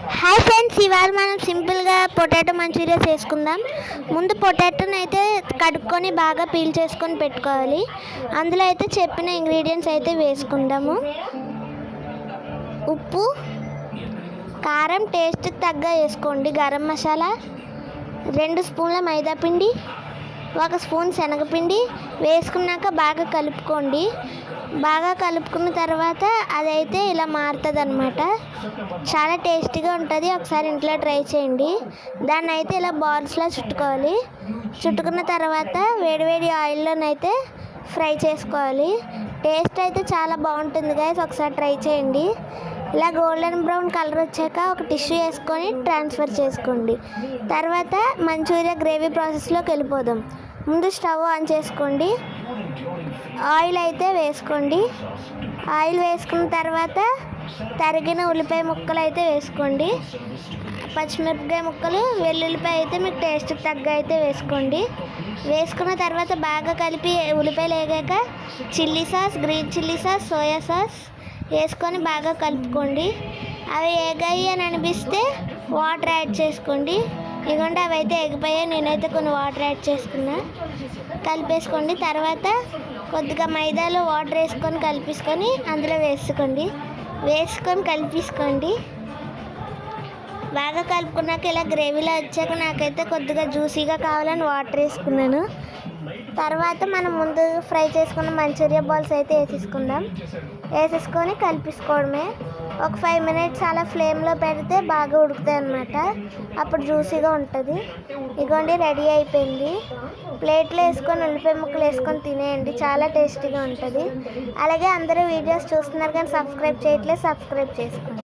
Hi friends, ఇవాళ మనం సింపుల్గా పొటాటో మంచూరియా చేసుకుందాం. ముందు పొటాటోని అయితే కడుక్కొని బాగా పీల్ చేసుకొని పెట్టుకోవాలి. అందులో అయితే చెప్పిన ఇంగ్రీడియంట్స్ అయితే వేసుకుందాము. ఉప్పు, కారం టేస్ట్కి తగ్గ వేసుకోండి. గరం మసాలా, 2 స్పూన్ల మైదాపిండి, 1 స్పూన్ శనగపిండి వేసుకున్నాక బాగా కలుపుకోండి. బాగా కలుపుకున్న తర్వాత అదైతే ఇలా మారుతుంది అన్నమాట. చాలా టేస్టీగా ఉంటుంది. ఒకసారి ఇంట్లో ట్రై చేయండి. దాన్ని అయితే ఇలా బాల్స్లో చుట్టుకోవాలి. చుట్టుకున్న తర్వాత వేడివేడి ఆయిల్లోనైతే ఫ్రై చేసుకోవాలి. టేస్ట్ అయితే చాలా బాగుంటుంది గైస్, ఒకసారి ట్రై చేయండి. ఇలా గోల్డెన్ బ్రౌన్ కలర్ వచ్చాక ఒక టిష్యూ వేసుకొని ట్రాన్స్ఫర్ చేసుకోండి. తర్వాత మంచూరియా గ్రేవీ ప్రాసెస్లోకి వెళ్ళిపోదాం. ముందు స్టవ్ ఆన్ చేసుకోండి. ఆయిల్ అయితే వేసుకోండి. ఆయిల్ వేసుకున్న తర్వాత తరిగిన ఉల్లిపాయ ముక్కలు అయితే వేసుకోండి. పచ్చిమిరపకాయ ముక్కలు, వెల్లుల్లిపాయ అయితే మీకు టేస్ట్కి తగ్గ అయితే వేసుకోండి. వేసుకున్న తర్వాత బాగా కలిపి ఉల్లిపాయలు వేగాక chilli sauce, green chilli sauce, soya sauce వేసుకొని బాగా కలుపుకోండి. అవి వేగాయి అని అనిపిస్తే వాటర్ యాడ్ చేసుకోండి. ఇదిగోండి అవి అయితే ఎగిపోయాయి. నేనైతే కొన్ని వాటర్ యాడ్ చేసుకున్నా. కలిపేసుకోండి. తర్వాత కొద్దిగా మైదాలో వాటర్ వేసుకొని కలిపేసుకొని అందులో వేసుకొని కలిపేసుకోండి. బాగా కలుపుకున్నాక ఇలా గ్రేవీలో వచ్చాక నాకైతే కొద్దిగా జ్యూసీగా కావాలని వాటర్ వేసుకున్నాను. తర్వాత మనం ముందు ఫ్రై చేసుకున్న మంచూరియా బాల్స్ అయితే వేసేసుకొని కలిపేసుకోవడమే. ఒక 5 మినిట్స్ అలా ఫ్లేమ్లో పెడితే బాగా ఉడుకుతాయి అన్నమాట. అప్పుడు జ్యూసీగా ఉంటుంది. ఇదిగోండి రెడీ అయిపోయింది. ప్లేట్లో వేసుకొని ఉల్లిపాయ ముక్కలు వేసుకొని తినేయండి, చాలా టేస్టీగా ఉంటుంది. అలాగే అందరూ వీడియోస్ చూస్తున్నారు కానీ సబ్స్క్రైబ్ చేయట్లేదు, సబ్స్క్రైబ్ చేసుకోండి.